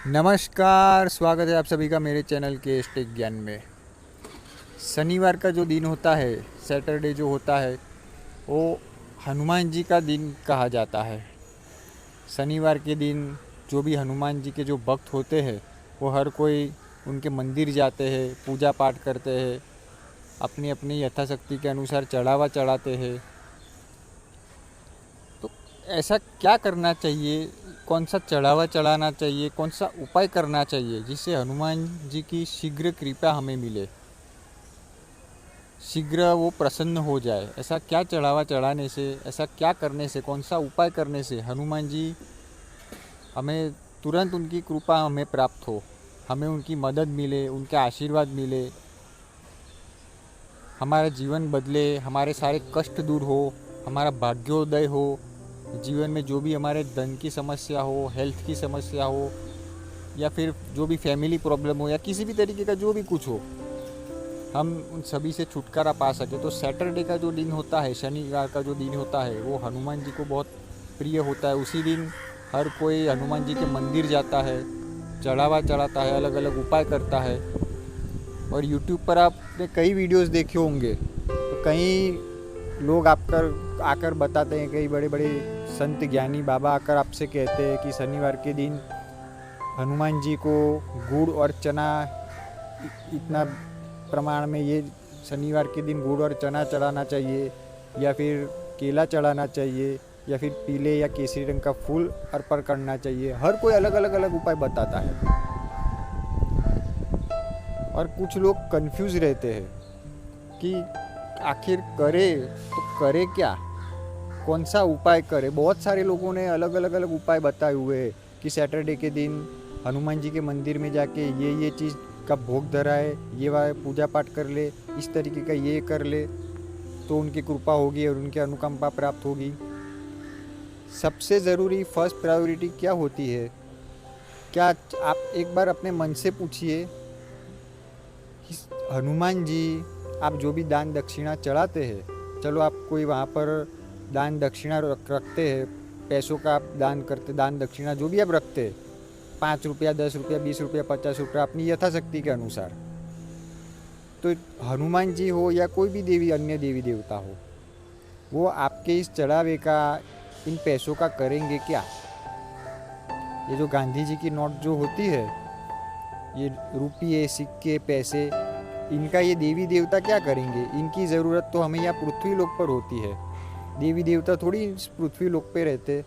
नमस्कार, स्वागत है आप सभी का मेरे चैनल के स्टेक ज्ञान में। शनिवार का जो दिन होता है, सैटरडे जो होता है, वो हनुमान जी का दिन कहा जाता है। शनिवार के दिन जो भी हनुमान जी के जो भक्त होते हैं, वो हर कोई उनके मंदिर जाते हैं, पूजा पाठ करते हैं, अपनी अपनी यथाशक्ति के अनुसार चढ़ावा चढ़ाते हैं। तो ऐसा क्या करना चाहिए, कौन सा चढ़ावा चढ़ाना चाहिए, कौन सा उपाय करना चाहिए जिससे हनुमान जी की शीघ्र कृपा हमें मिले, शीघ्र वो प्रसन्न हो जाए। ऐसा क्या चढ़ावा चढ़ाने से, ऐसा क्या करने से, कौन सा उपाय करने से हनुमान जी हमें तुरंत उनकी कृपा हमें प्राप्त हो, हमें उनकी मदद मिले, उनके आशीर्वाद मिले, हमारा जीवन बदले, हमारे सारे कष्ट दूर हो, हमारा भाग्योदय हो, जीवन में जो भी हमारे धन की समस्या हो, हेल्थ की समस्या हो, या फिर जो भी फैमिली प्रॉब्लम हो, या किसी भी तरीके का जो भी कुछ हो, हम उन सभी से छुटकारा पा सके। तो सैटरडे का जो दिन होता है, शनिवार का जो दिन होता है, वो हनुमान जी को बहुत प्रिय होता है। उसी दिन हर कोई हनुमान जी के मंदिर जाता है, चढ़ावा चढ़ाता है, अलग अलग उपाय करता है। और यूट्यूब पर आपने कई वीडियोस देखे होंगे, तो कई लोग आकर बताते हैं, कई बड़े बड़े संत ज्ञानी बाबा आकर आपसे कहते हैं कि शनिवार के दिन हनुमान जी को गुड़ और चना इतना प्रमाण में, ये शनिवार के दिन गुड़ और चना चढ़ाना चाहिए, या फिर केला चढ़ाना चाहिए, या फिर पीले या केसरी रंग का फूल अर्पण करना चाहिए। हर कोई अलग अलग उपाय बताता है और कुछ लोग कंफ्यूज रहते हैं कि आखिर करे तो करे क्या, कौन सा उपाय करे। बहुत सारे लोगों ने अलग अलग उपाय बताए हुए हैं कि सैटरडे के दिन हनुमान जी के मंदिर में जाके ये चीज़ का भोग धराए, ये वाला पूजा पाठ कर ले, इस तरीके का ये कर ले तो उनकी कृपा होगी और उनकी अनुकंपा प्राप्त होगी। सबसे ज़रूरी फर्स्ट प्रायोरिटी क्या होती है, क्या आप एक बार अपने मन से पूछिए, हनुमान जी आप जो भी दान दक्षिणा चढ़ाते हैं, चलो आप कोई वहाँ पर दान दक्षिणा रखते हैं, पैसों का आप दान करते, दान दक्षिणा जो भी आप रखते हैं, 5 रुपया, 10 रुपया, 20 रुपया, 50 रुपया, अपनी यथाशक्ति के अनुसार। तो हनुमान जी हो या कोई भी देवी, अन्य देवी देवता हो, वो आपके इस चढ़ावे का, इन पैसों का करेंगे क्या। ये जो गांधी जी की नोट जो होती है, ये रुपये, सिक्के, पैसे, इनका ये देवी देवता क्या करेंगे। इनकी ज़रूरत तो हमें यहाँ पृथ्वी लोक पर होती है, देवी देवता थोड़ी इस पृथ्वी लोक पे रहते।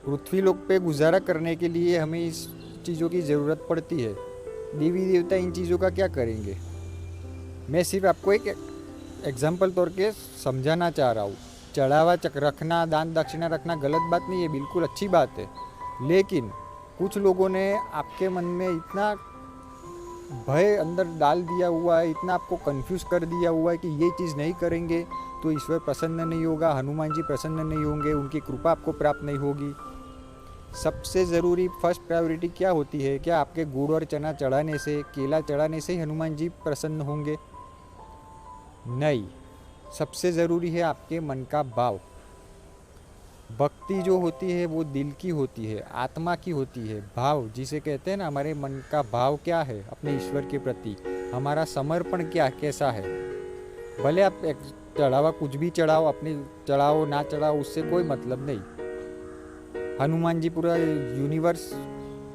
पृथ्वी लोक पे गुजारा करने के लिए हमें इस चीज़ों की ज़रूरत पड़ती है, देवी देवता इन चीज़ों का क्या करेंगे। मैं सिर्फ आपको एक एग्जाम्पल तौर के समझाना चाह रहा हूँ। चढ़ावा रखना, दान दक्षिणा रखना गलत बात नहीं है, बिल्कुल अच्छी बात है, लेकिन कुछ लोगों ने आपके मन में इतना भय अंदर डाल दिया हुआ है, इतना आपको कंफ्यूज कर दिया हुआ है कि ये चीज़ नहीं करेंगे तो ईश्वर प्रसन्न नहीं होगा, हनुमान जी प्रसन्न नहीं होंगे, उनकी कृपा आपको प्राप्त नहीं होगी। सबसे ज़रूरी फर्स्ट प्रायोरिटी क्या होती है, क्या आपके गुड़ और चना चढ़ाने से, केला चढ़ाने से ही हनुमान जी प्रसन्न होंगे? नहीं, सबसे ज़रूरी है आपके मन का भाव। भक्ति जो होती है वो दिल की होती है, आत्मा की होती है। भाव जिसे कहते हैं ना, हमारे मन का भाव क्या है अपने ईश्वर के प्रति, हमारा समर्पण क्या कैसा है। भले आप चढ़ावा कुछ भी चढ़ाओ, अपने चढ़ाओ ना चढ़ाओ, उससे कोई मतलब नहीं। हनुमान जी पूरा यूनिवर्स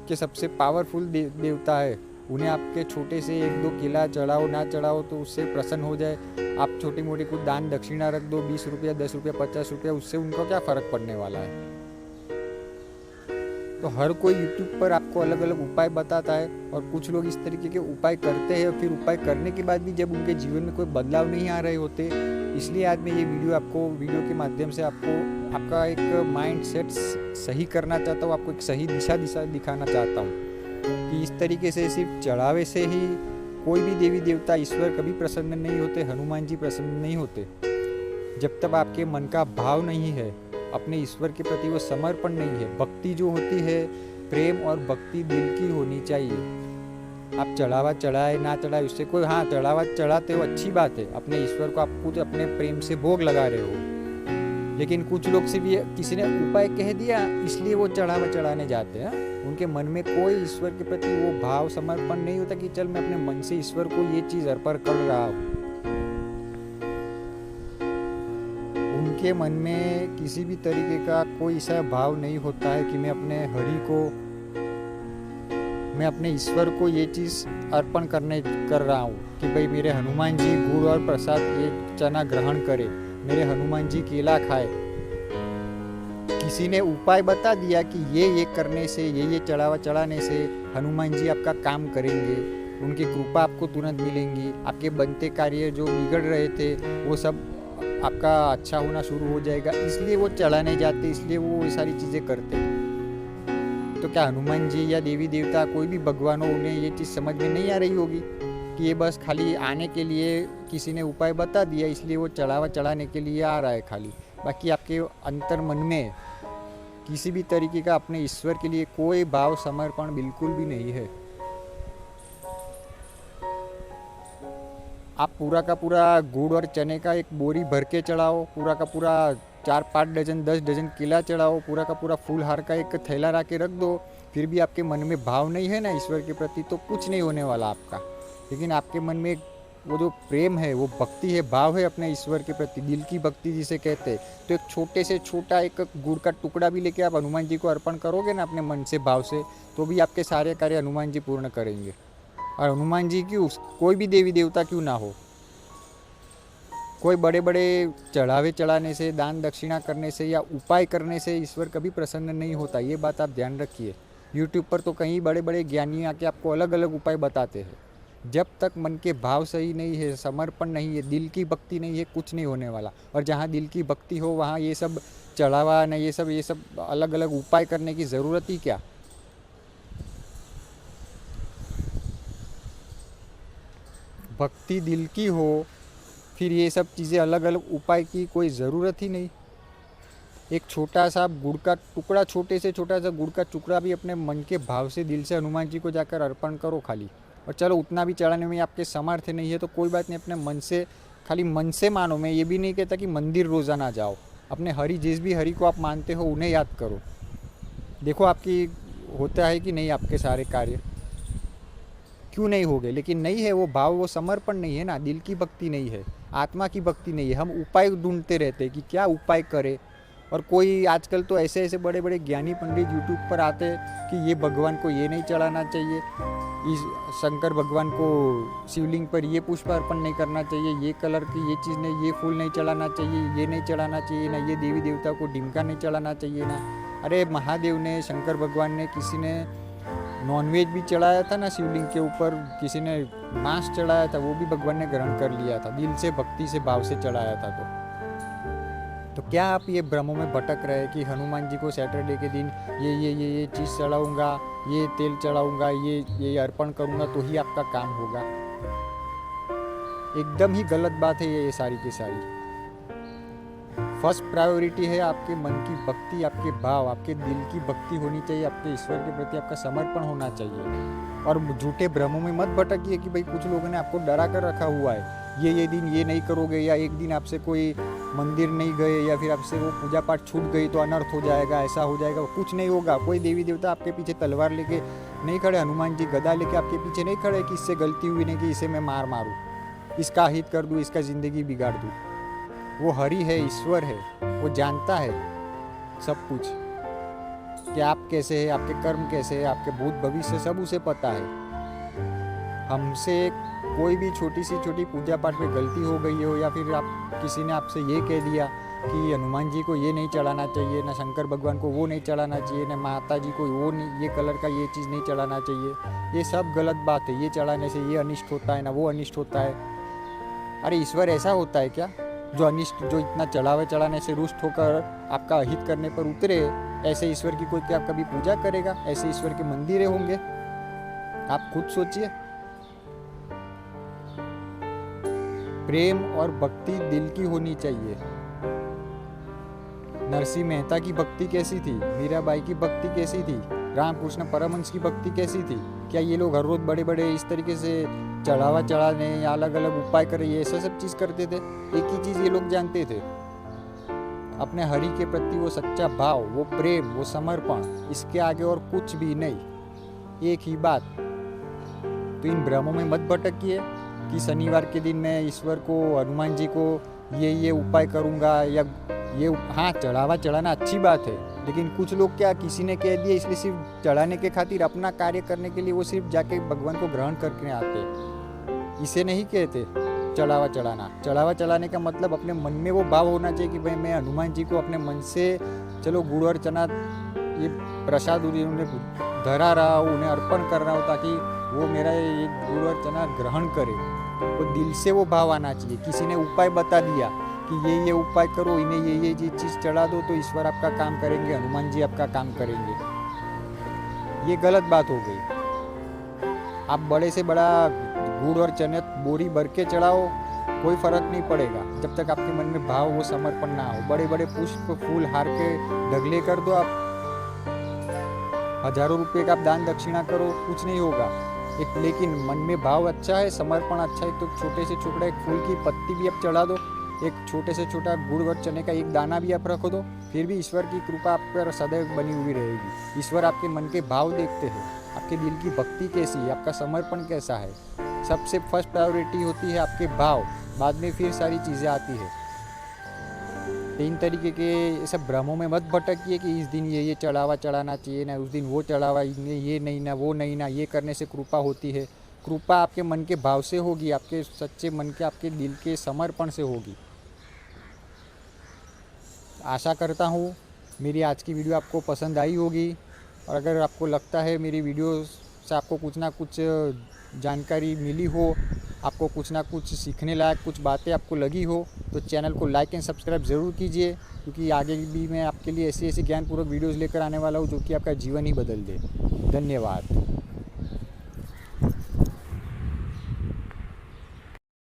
के सबसे पावरफुल देवता है, उन्हें आपके छोटे से 1-2 केला चढ़ाओ ना चढ़ाओ तो उससे प्रसन्न हो जाए। आप छोटी मोटी कुछ दान दक्षिणा रख दो, 20 रुपया, 10 रुपया, 50 रुपया, उससे उनको क्या फ़र्क पड़ने वाला है। तो हर कोई यूट्यूब पर आपको अलग अलग उपाय बताता है, और कुछ लोग इस तरीके के उपाय करते हैं, फिर उपाय करने के बाद भी जब उनके जीवन में कोई बदलाव नहीं आ रहे होते। इसलिए आज मैं ये वीडियो के माध्यम से आपका एक माइंड सेट सही करना चाहता हूँ, आपको एक सही दिशा दिखाना चाहता हूँ कि इस तरीके से सिर्फ चढ़ावे से ही कोई भी देवी देवता, ईश्वर कभी प्रसन्न नहीं होते, हनुमान जी प्रसन्न नहीं होते। जब तक आपके मन का भाव नहीं है, अपने ईश्वर के प्रति वो समर्पण नहीं है। भक्ति जो होती है, प्रेम और भक्ति दिल की होनी चाहिए। आप चढ़ावा चढ़ाए ना चढ़ाए उससे कोई, हाँ चढ़ावा चढ़ाते हो अच्छी बात है, अपने ईश्वर को आप खुद अपने प्रेम से भोग लगा रहे हो, लेकिन कुछ लोग सिर्फ ये किसी ने उपाय कह दिया इसलिए वो चढ़ावा चढ़ाने जाते हैं। उनके मन में कोई ईश्वर के प्रति वो भाव समर्पण नहीं होता कि चल मैं अपने मन से ईश्वर को ये चीज अर्पण कर रहा हूँ। उनके मन में किसी भी तरीके का कोई ऐसा भाव नहीं होता है कि मैं अपने ईश्वर को ये चीज़ अर्पण कर रहा हूँ कि भाई मेरे हनुमान जी गुड़ और प्रसाद ये चना ग्रहण करे, मेरे हनुमान जी केला खाए। किसी ने उपाय बता दिया कि ये करने से ये चढ़ावा चढ़ाने से हनुमान जी आपका काम करेंगे, उनकी कृपा आपको तुरंत मिलेंगी, आपके बनते कार्य जो बिगड़ रहे थे वो सब आपका अच्छा होना शुरू हो जाएगा, इसलिए वो चढ़ाने जाते, इसलिए वो ये सारी चीज़ें करते। तो क्या हनुमान जी या देवी देवता कोई भी भगवान हो उन्हें ये चीज़ समझ में नहीं आ रही होगी कि ये बस खाली आने के लिए किसी ने उपाय बता दिया इसलिए वो चढ़ावा चढ़ाने के लिए आ रहा है खाली, बाकी आपके अंतर मन में किसी भी तरीके का अपने ईश्वर के लिए कोई भाव समर्पण बिल्कुल भी नहीं है। आप पूरा का पूरा गुड़ और चने का एक बोरी भर के चढ़ाओ, पूरा का पूरा 4-5 डजन 10 डजन केला चढ़ाओ, पूरा का पूरा फूल हार का एक थैला ला के रख दो, फिर भी आपके मन में भाव नहीं है ना ईश्वर के प्रति, तो कुछ नहीं होने वाला आपका। लेकिन आपके मन में वो जो प्रेम है, वो भक्ति है, भाव है अपने ईश्वर के प्रति, दिल की भक्ति जिसे कहते हैं, तो एक छोटे से छोटा एक गुड़ का टुकड़ा भी लेके आप हनुमान जी को अर्पण करोगे ना अपने मन से भाव से, तो भी आपके सारे कार्य हनुमान जी पूर्ण करेंगे। और हनुमान जी क्यों, कोई भी देवी देवता क्यों ना हो, कोई बड़े बड़े चढ़ावे चढ़ाने से, दान दक्षिणा करने से या उपाय करने से ईश्वर कभी प्रसन्न नहीं होता, ये बात आप ध्यान रखिए। यूट्यूब पर तो कई बड़े बड़े ज्ञानी आके आपको अलग अलग उपाय बताते हैं। जब तक मन के भाव सही नहीं है, समर्पण नहीं है, दिल की भक्ति नहीं है, कुछ नहीं होने वाला। और जहाँ दिल की भक्ति हो वहाँ ये सब चढ़ावा न ये सब अलग अलग उपाय करने की ज़रूरत ही क्या। भक्ति दिल की हो फिर ये सब चीज़ें अलग अलग उपाय की कोई ज़रूरत ही नहीं। एक छोटा सा गुड़ का टुकड़ा, छोटे से छोटा सा गुड़ का टुकड़ा भी अपने मन के भाव से दिल से हनुमान जी को जाकर अर्पण करो खाली। और चलो उतना भी चढ़ाने में आपके सामर्थ्य नहीं है तो कोई बात नहीं, अपने मन से खाली मन से मानो। मैं ये भी नहीं कहता कि मंदिर रोज़ाना जाओ, अपने हरि जिस भी हरि को आप मानते हो उन्हें याद करो, देखो आपकी होता है कि नहीं आपके सारे कार्य, क्यों नहीं हो गए। लेकिन नहीं है वो भाव, वो समर्पण नहीं है ना, दिल की भक्ति नहीं है, आत्मा की भक्ति नहीं है। हम उपाय ढूंढते रहते हैं कि क्या उपाय करें। और कोई आजकल तो ऐसे ऐसे बड़े बड़े ज्ञानी पंडित यूट्यूब पर आते हैं कि ये भगवान को ये नहीं चढ़ाना चाहिए, इस शंकर भगवान को शिवलिंग पर ये पुष्प अर्पण नहीं करना चाहिए, ये कलर की ये चीज़ नहीं, ये फूल नहीं चढ़ाना चाहिए, ये नहीं चढ़ाना चाहिए ना, ये देवी देवता को डिमका नहीं चढ़ाना चाहिए ना। अरे महादेव ने, शंकर भगवान ने, किसी ने नॉनवेज भी चढ़ाया था ना शिवलिंग के ऊपर, किसी ने मांस चढ़ाया था, वो भी भगवान ने ग्रहण कर लिया था, दिल से भक्ति से भाव से चढ़ाया था। तो क्या आप ये भ्रमों में भटक रहे हैं कि हनुमान जी को सैटरडे के दिन ये चीज़ चढ़ाऊंगा, ये तेल चढ़ाऊंगा, ये अर्पण करूंगा तो ही आपका काम होगा। एकदम ही गलत बात है ये सारी की सारी। फर्स्ट प्रायोरिटी है आपके मन की भक्ति, आपके भाव, आपके दिल की भक्ति होनी चाहिए, आपके ईश्वर के प्रति आपका समर्पण होना चाहिए। और झूठे भ्रमों में मत भटकिए कि भाई कुछ लोगों ने आपको डरा कर रखा हुआ है, ये दिन ये नहीं करोगे, या एक दिन आपसे कोई मंदिर नहीं गए, या फिर आपसे वो पूजा पाठ छूट गई तो अनर्थ हो जाएगा, ऐसा हो जाएगा। कुछ नहीं होगा। कोई देवी देवता आपके पीछे तलवार लेके नहीं खड़े, हनुमान जी गदा लेके आपके पीछे नहीं खड़े कि इससे गलती हुई नहीं कि इसे मैं मार मारूँ, इसका हित कर दूँ, इसका ज़िंदगी बिगाड़ दूँ। वो हरि है, ईश्वर है, वो जानता है सब कुछ कि आप कैसे हैं, आपके कर्म कैसे हैं, आपके भूत भविष्य सब उसे पता है। हमसे कोई भी छोटी सी छोटी पूजा पाठ में गलती हो गई हो, या फिर आप किसी ने आपसे ये कह दिया कि हनुमान जी को ये नहीं चढ़ाना चाहिए, ना शंकर भगवान को वो नहीं चढ़ाना चाहिए, ना माता जी को वो नहीं, ये कलर का ये चीज़ नहीं चढ़ाना चाहिए, ये सब गलत बात है। ये चढ़ाने से ये अनिष्ट होता है, ना वो अनिष्ट होता है। अरे ईश्वर ऐसा होता है क्या जो अनिष्ट, जो इतना चढ़ाने से रुष्ट होकर आपका अहित करने पर उतरे? ऐसे ईश्वर की कोई क्या कभी पूजा करेगा? ऐसे ईश्वर के मंदिर होंगे? आप खुद सोचिए। प्रेम और भक्ति दिल की होनी चाहिए। नरसिंह मेहता की भक्ति कैसी थी, मीराबाई की भक्ति कैसी थी, रामकृष्ण परमहंस की भक्ति कैसी थी? क्या ये लोग हर रोज बड़े बड़े इस तरीके से चढ़ावा चढ़ाने या अलग अलग उपाय करे, ये ऐसा सब चीज़ करते थे? एक ही चीज़ ये लोग जानते थे, अपने हरि के प्रति वो सच्चा भाव, वो प्रेम, वो समर्पण, इसके आगे और कुछ भी नहीं, एक ही बात। तो इन भ्रमों में मत भटकिए कि शनिवार के दिन मैं ईश्वर को, हनुमान जी को ये उपाय करूँगा या ये, हाँ चढ़ावा चढ़ाना अच्छी बात है, लेकिन कुछ लोग क्या, किसी ने कह दिया इसलिए सिर्फ चढ़ाने के खातिर, अपना कार्य करने के लिए वो सिर्फ जाके भगवान को ग्रहण करके आते। इसे नहीं कहते चढ़ावा चढ़ाना। चढ़ावा चढ़ाने का मतलब अपने मन में वो भाव होना चाहिए कि भाई मैं हनुमान जी को अपने मन से, चलो गुड़ और चना ये प्रसाद उन्हें धरा रहा हूँ, उन्हें अर्पण कर रहा हूँ, ताकि वो मेरा ये गुड़ और चना ग्रहण करे। तो दिल से वो भाव आना चाहिए। किसी ने उपाय बता दिया कि ये उपाय करो, इन्हें ये चीज़ चढ़ा दो तो ईश्वर आपका काम करेंगे, हनुमान जी आपका काम करेंगे, ये गलत बात हो गई। आप बड़े से बड़ा गुड़ और चने बोरी भर के चढ़ाओ, कोई फर्क नहीं पड़ेगा जब तक आपके मन में भाव, वो समर्पण ना हो। बड़े बड़े पुष्प, फूल, हार के ढगले कर दो, आप हजारों रुपए का आप दान दक्षिणा करो, कुछ नहीं होगा। लेकिन मन में भाव अच्छा है, समर्पण अच्छा है, तो छोटे से छोटा एक फूल की पत्ती भी आप चढ़ा दो, एक छोटे से छोटा गुड़ और चने का एक दाना भी आप रख दो, फिर भी ईश्वर की कृपा आप पर सदैव बनी हुई रहेगी। ईश्वर आपके मन के भाव देखते हैं, आपके दिल की भक्ति कैसी है, आपका समर्पण कैसा है। सबसे फर्स्ट प्रायोरिटी होती है आपके भाव, बाद में फिर सारी चीज़ें आती है। तीन तरीके के सब भ्रमों में मत भटकिए कि इस दिन ये चढ़ावा चढ़ाना चाहिए ना, उस दिन वो चढ़ावा, ये नहीं ना, वो नहीं ना, ये करने से कृपा होती है। कृपा आपके मन के भाव से होगी, आपके सच्चे मन के, आपके दिल के समर्पण से होगी। आशा करता हूँ मेरी आज की वीडियो आपको पसंद आई होगी, और अगर आपको लगता है मेरी वीडियो से आपको कुछ ना कुछ जानकारी मिली हो, आपको कुछ ना कुछ सीखने लायक कुछ बातें आपको लगी हो, तो चैनल को लाइक एंड सब्सक्राइब ज़रूर कीजिए, क्योंकि आगे भी मैं आपके लिए ऐसी ज्ञानपूर्वक वीडियोज़ लेकर आने वाला हूँ जो कि आपका जीवन ही बदल दे। धन्यवाद।